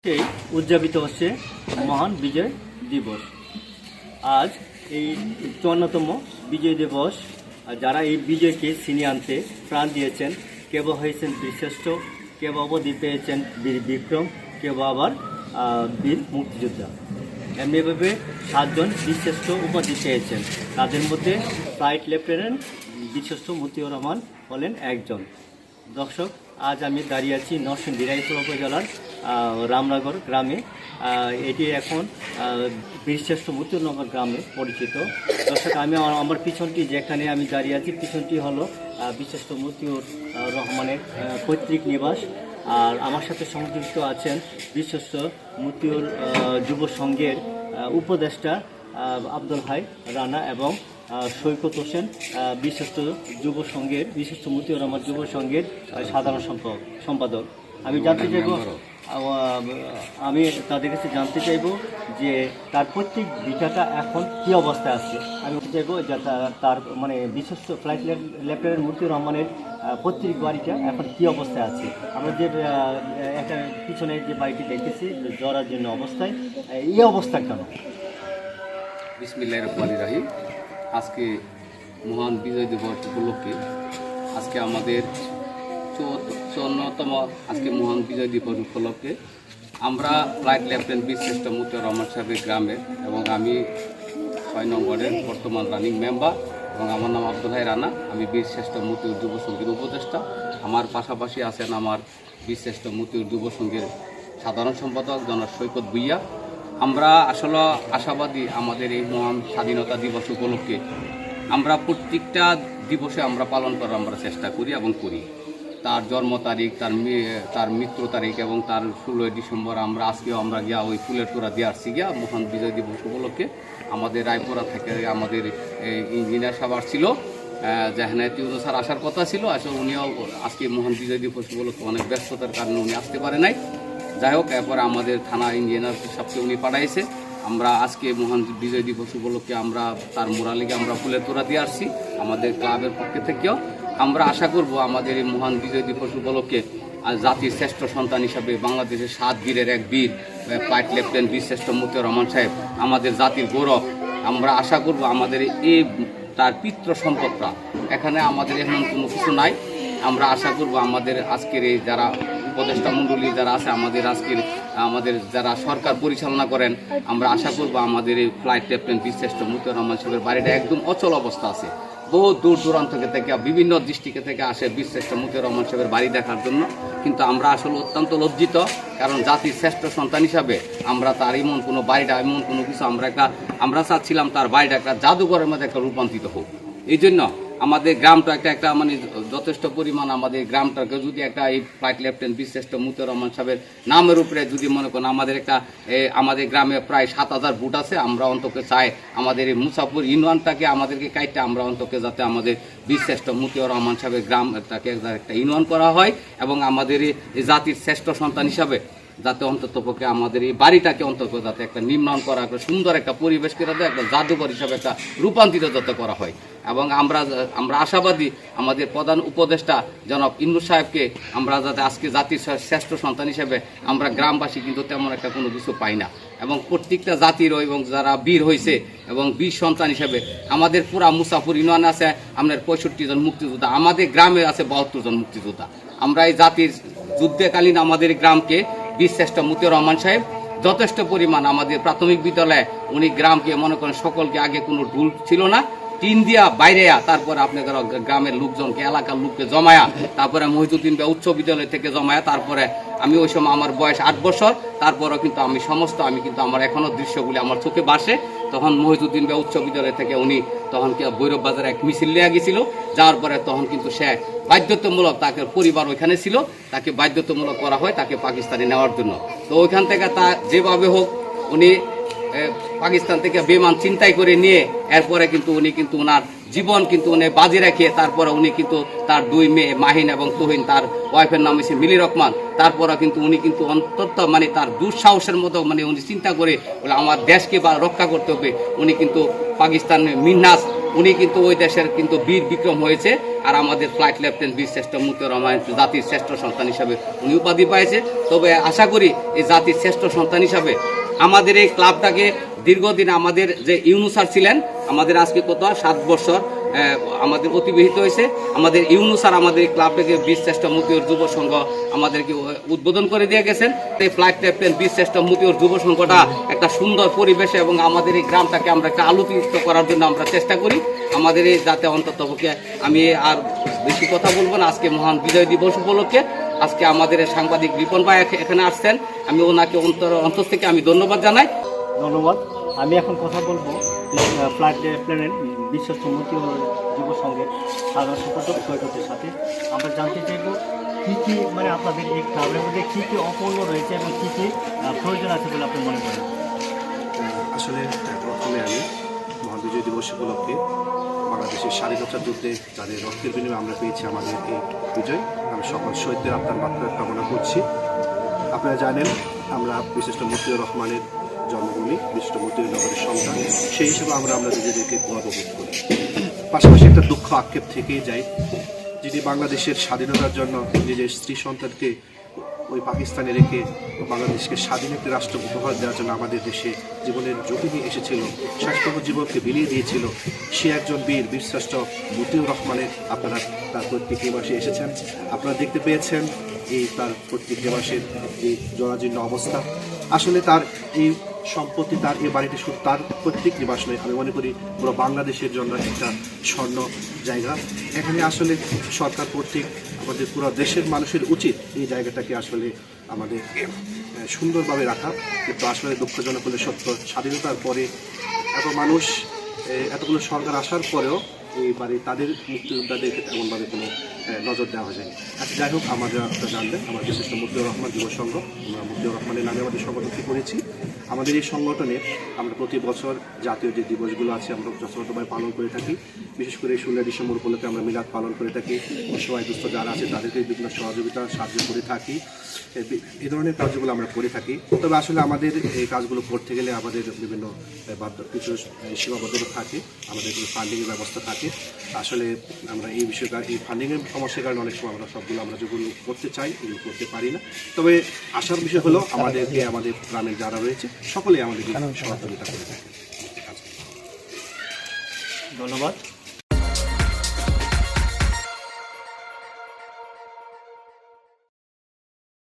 সেই উদযাপিত হচ্ছে মহান বিজয় দিবস। আজ এই ৫৪তম বিজয় দিবস। যারা এই বিজয়কে ছিনিয়ে আনতে প্রাণ দিয়েছেন, কেউ হয়েছেন বীরশ্রেষ্ঠ, কেউ অবধি পেয়েছেন বীর বিক্রম, কেউ আবার বীর মুক্তিযোদ্ধা। এমনিভাবে ৭ জন বীরশ্রেষ্ঠ উপাধি পেয়েছেন। তাদের মধ্যে ফ্লাইট লেফটেন্যান্ট বীরশ্রেষ্ঠ মতিউর রহমান হলেন একজন। দর্শক, আজ আমি দাঁড়িয়ে আছি নরসিংদী রায়পুর উপজেলার রামনগর গ্রামে। এটি এখন বীরশ্রেষ্ঠ মতিউরনগর গ্রামে পরিচিত। দর্শক, আমি আমার পিছনটি যেখানে আমি দাঁড়িয়ে আছি, পিছনটি হলো বীরশ্রেষ্ঠ মতিউর রহমানের পৈতৃক নিবাস। আর আমার সাথে সংযুক্ত আছেন বীরশ্রেষ্ঠ মতিউর যুব সংঘের উপদেষ্টা আব্দুল হাই রানা এবং সৈকত হোসেন, বীরশ্রেষ্ঠ যুব সংঘের বীরশ্রেষ্ঠ মতিউর রহমান যুব সংঘের সাধারণ সম্পাদক। আমি তাদের কাছে জানতে চাইব যে তার প্রত্যেক ভিটাটা এখন কী অবস্থায় আছে। আমি চাইব যে তার মানে বিশ্বস্ত ফ্লাইট লেফটেন্যান্ট মতিউর রহমানের প্রত্যেক বাড়িটা এখন কী অবস্থায় আছে। আমরা যে একটা পিছনে যে বাড়িটি দেখতেছি জ্বরার জন্য অবস্থায়, এই অবস্থা কেন? বিসমিল্লাহির রহমানির রহিম। আজকে মহান বিজয় দিবস উপলক্ষে আজকে আমাদের ৫৪তম আজকে মহান বিজয় দিবস উপলক্ষে আমরা ফ্লাইট লেফটেন্যান্ট বীরশ্রেষ্ঠ মতিউর রহমান সাহেবের গ্রামের এবং আমি ৬ নম্বরের বর্তমান রানিং মেম্বার এবং আমার নাম আব্দুল হাই রানা। আমি বীরশ্রেষ্ঠ মতিউর যুব সংঘের উপদেষ্টা। আমার পাশাপাশি আছেন আমার বীরশ্রেষ্ঠ মতিউর যুব সংঘের সাধারণ সম্পাদক জনাব সৈকত ভুইয়া। আমরা আসলে আশাবাদী আমাদের এই মহান স্বাধীনতা দিবস উপলক্ষে আমরা প্রত্যেকটা দিবসে আমরা পালন করার আমরা চেষ্টা করি এবং করি। তার জন্ম তারিখ, তার মৃত্যু তারিখ এবং তার ১৬ই ডিসেম্বর আজকেও আমরা গিয়া ওই ফুলের তোড়া দিয়ে আসছি গিয়া মহান বিজয় দিবস উপলক্ষে। আমাদের রায়পুরা থেকে আমাদের ইঞ্জিনিয়ার সাহেব ছিল, যেখানে টিউনো স্যার আসার কথা ছিল, আসলে উনিও আজকে মহান বিজয় দিবস উপলক্ষে অনেক ব্যস্ততার কারণে উনি আসতে পারে নাই। যাই হোক, এরপরে আমাদের থানা ইঞ্জিনিয়ার সবকে উনি পাঠাইছে। আমরা আজকে মহান বিজয় দিবস উপলক্ষে আমরা তার মোরালিকে আমরা ফুলের তোড়া দিয়ে আসছি আমাদের ক্লাবের পক্ষে থেকেও। আমরা আশা করব আমাদের এই মহান বিজয় দিবস উপলক্ষে জাতির শ্রেষ্ঠ সন্তান হিসাবে বাংলাদেশের ৭ বীরের এক বীর ফ্লাইট লেফটেন্যান্ট বীরশ্রেষ্ঠ মতিউর রহমান সাহেব আমাদের জাতির গৌরব। আমরা আশা করব আমাদের এই তার পিতৃ সম্পদটা এখানে আমাদের এমন কোনো কিছু নাই। আমরা আশা করব আমাদের আজকের এই যারা উপদেষ্টা মণ্ডলী যারা আছে, আমাদের যারা সরকার পরিচালনা করেন, আমরা আশা করব আমাদের এই ফ্লাইট লেফটেন্যান্ট বীরশ্রেষ্ঠ মতিউর রহমান সাহেবের বাড়িটা একদম অচল অবস্থা আছে। বহু দূর দূরান্ত থেকে বিভিন্ন ডিস্ট্রিক্ট থেকে আসে বীরশ্রেষ্ঠ মতিউর রহমান সাহেবের বাড়ি দেখার জন্য। কিন্তু আমরা আসলে অত্যন্ত লজ্জিত, কারণ জাতির শ্রেষ্ঠ সন্তান হিসাবে আমরা তার এমন কোনো বাড়িটা এমন কোনো কিছু আমরা চাচ্ছিলাম তার বাড়িটা একটা জাদুঘরের মধ্যে একটা রূপান্তরিত হোক। এই জন্য আমাদের গ্রামটা একটা মানে যথেষ্ট পরিমাণ আমাদের গ্রামটাকে যদি একটা এই ফ্লাইট লেফটেন্যান্ট বীরশ্রেষ্ঠ মতিউর রহমান সাহেবের নামের উপরে যদি মনে করেন আমাদের গ্রামে প্রায় ৭,০০০ ভোট আছে। আমরা অন্তকে চাই আমাদের এই মুসাফর ইউনিয়নটাকে আমাদেরকে কাইটে আমরা অন্তকে যাতে আমাদের বীরশ্রেষ্ঠ মতিউর রহমান সাহেবের গ্রামটাকে একটা ইউনিয়ন করা হয় এবং আমাদের এই জাতির শ্রেষ্ঠ সন্তান হিসাবে যাতে অন্তত পক্ষে আমাদের এই বাড়িটাকে অন্তত যাতে একটা নির্মাণ করা, একটা সুন্দর একটা পরিবেশ করে দেয়, একটা জাদুঘর হিসাবে একটা রূপান্তরিত যাতে করা হয়। এবং আমরা আশাবাদী আমাদের প্রধান উপদেষ্টা জনাব ইন্নুর সাহেবকে আমরা যাতে আজকে জাতির শ্রেষ্ঠ সন্তান হিসেবে আমরা গ্রামবাসী কিন্তু তেমন একটা কোনো কিছু পাই না। এবং প্রত্যেকটা জাতির এবং যারা বীর হয়েছে এবং বীর সন্তান হিসেবে আমাদের পুরা মুসাফর ইউনিয়নে আছে আপনার ৬৫ জন মুক্তিযোদ্ধা, আমাদের গ্রামে আছে ৭২ জন মুক্তিযোদ্ধা। আমরা এই জাতির যুদ্ধকালীন আমাদের গ্রামকে বীরশ্রেষ্ঠ মতিউর রহমান সাহেব যথেষ্ট পরিমাণ আমাদের প্রাথমিক বিদ্যালয়ে উনি গ্রামকে মনে করেন সকলকে, আগে কোনো ঢুল ছিল না, টিন দিয়া বাইরে তারপরে আপনাদের গ্রামের লোকজনকে এলাকার লোককে জমায়া, তারপরে মহিজুদ্দিন উচ্চ বিদ্যালয় থেকে জমায়া, তারপরে আমি ওই সময় আমার বয়স ৮ বছর, তারপরেও কিন্তু আমি কিন্তু আমার এখনো দৃশ্যগুলি আমার চোখে ভাসে। তখন মহিজুদ্দিন উচ্চ বিদ্যালয় থেকে উনি তখন ভৈরব বাজারে এক মিছিল নিয়ে গেছিল। যাওয়ার পরে তখন কিন্তু সে বাধ্যতামূলক, তাকে পরিবার ওইখানে ছিল, তাকে বাধ্যতামূলক করা হয় তাকে পাকিস্তানে নেওয়ার জন্য। তো ওইখান থেকে তা যেভাবে হোক উনি পাকিস্তান থেকে বিমান চিন্তাই করে নিয়ে এরপরে কিন্তু উনি কিন্তু ওনার জীবন কিন্তু উনি বাজি রেখে তারপরে উনি কিন্তু তার 2 মেয়ে মাহিন এবং তুহিন, তার ওয়াইফের নাম হচ্ছে মিলি রহমান, তারপরে কিন্তু উনি কিন্তু অন্তত মানে তার দুঃসাহসের মতো মানে উনি চিন্তা করে বলে আমার দেশকে বা রক্ষা করতে হবে, উনি কিন্তু পাকিস্তানের মিন্নাস উনি কিন্তু ওই দেশের কিন্তু বীর বিক্রম হয়েছে। আর আমাদের ফ্লাইট লেফটেন্যান্ট বীরশ্রেষ্ঠ মতিউর রহমান জাতির শ্রেষ্ঠ সন্তান হিসাবে উনি উপাধি পাইছে। তবে আশা করি এই জাতির শ্রেষ্ঠ সন্তান হিসাবে আমাদের এই ক্লাবটাকে দীর্ঘদিন আমাদের যে ইউনূস স্যার ছিলেন, আমাদের আজকে কত 7 বছর আমাদের অতিবাহিত হয়েছে। আমাদের ইউনূস স্যার আমাদের এই ক্লাবটাকে বীরশ্রেষ্ঠ মতিউর যুব সংঘ আমাদেরকে উদ্বোধন করে দিয়ে গেছেন। এই ফ্লাইট লেফটেন্যান্ট বীরশ্রেষ্ঠ মতিউর যুব সংঘটা একটা সুন্দর পরিবেশে এবং আমাদের এই গ্রামটাকে আমরা একটা আলোকিত করার জন্য আমরা চেষ্টা করি। আমাদের এই যাতে অন্ততপক্ষে আমি আর বেশি কথা বলবো না, আজকে মহান বিজয় দিবস উপলক্ষে আজকে আমাদের এই সাংবাদিক রিপন ভাই এখানে আসছেন, আমি ওনাকে অন্তর থেকে আমি ধন্যবাদ জানাই। ধন্যবাদ। আমি এখন কথা বলবো ফ্লাইট লেফটেন্যান্ট বিশ্বস্ত মতিউর যুব সংঘের সাধারণ সম্পাদক সৈকতের সাথে। আমরা জানতে চাইব কী কী মানে আপনাদের এই ক্লাবের মধ্যে কী কী অপূর্ণ রয়েছে এবং কী কী প্রয়োজন আছে বলে আপনি মনে করেন? আসলে প্রথমে আমি মহান বিজয় দিবস উপলক্ষে বাংলাদেশের স্বাধীনতা যুদ্ধে যাদের রক্তের বিনিময়ে আমরা পেয়েছি আমাদের এই বিজয়, আমি সকল শহীদদের আত্মার মাত্রা কামনা করছি। আপনারা জানেন আমরা বিশিষ্ট মতিউর রহমানের জন্মভূমি, বিশিষ্ট মতিউর নগরের সন্তান, সেই হিসেবে আমরা নিজেদেরকে গর্ববোধ করি। পাশাপাশি একটা দুঃখ আক্ষেপ থেকেই যায়, যিনি বাংলাদেশের স্বাধীনতার জন্য নিজের স্ত্রী সন্তানকে ওই পাকিস্তানে রেখে বাংলাদেশকে স্বাধীন একটি রাষ্ট্র উপহার দেওয়ার জন্য আমাদের দেশে জীবনের ঝুঁকি নিয়ে এসেছিল, শেষতম জীবনকে বিলিয়ে দিয়েছিল, সে একজন বীরশ্রেষ্ঠ মতিউর রহমানের আপনারা তার প্রত্যেক মাসে এসেছেন। আপনারা দেখতে পেয়েছেন এই তার প্রত্যেক মাসের যে জরাজীর্ণ অবস্থা। আসলে তার এই সম্পত্তি, তার এই বাড়িটি শুধু তার প্রত্যেক নিবাস নয়, আমি মনে করি পুরো বাংলাদেশের জন্য একটা স্বর্ণ জায়গা। এখানে আসলে সরকার কর্তৃক আমাদের পুরো দেশের মানুষের উচিত এই জায়গাটাকে আসলে আমাদের সুন্দরভাবে রাখা। কিন্তু আসলে দুঃখজনক হলে সত্য, স্বাধীনতার পরে এত মানুষ, এতগুলো সরকার আসার পরেও এই বাড়ি তাদের মুক্তিযোদ্ধাদের এমনভাবে কোনো নজর দেওয়া যায়। আচ্ছা, যাই হোক, আমাদের আপনারা জানবেন আমার বিশিষ্ট মতিউর রহমান যুব সংঘ, আমরা মতিউর রহমানের নামে আমাদের সংগঠনটি করেছি। আমাদের এই সংগঠনে আমরা প্রতি বছর জাতীয় যে দিবসগুলো আছে আমরা যথাযথভাবে পালন করে থাকি। বিশেষ করে 16 ডিসেম্বর উপলক্ষে আমরা মিলাদ পালন করে থাকি। অসহায় দুস্থ যারা আছে তাদেরকে বিভিন্ন সহযোগিতা সাহায্য করে থাকি। এই ধরনের কাজগুলো আমরা করে থাকি। তবে আসলে আমাদের এই কাজগুলো করতে গেলে আমাদের বিভিন্ন কিছু সীমাবদ্ধতা থাকে, আমাদের কিছু ফান্ডিংয়ের ব্যবস্থা থাকে। আসলে আমরা এই বিষয়টা, এই ফান্ডিংয়ের সমস্যার কারণে অনেক সময় আমরা যেগুলো করতে চাই এগুলো করতে পারি না। তবে আসার বিষয় হলো আমাদেরকে আমাদের গ্রামের যারা রয়েছে সকলেই আমাদেরকে সহযোগিতা করে থাকে। ধন্যবাদ।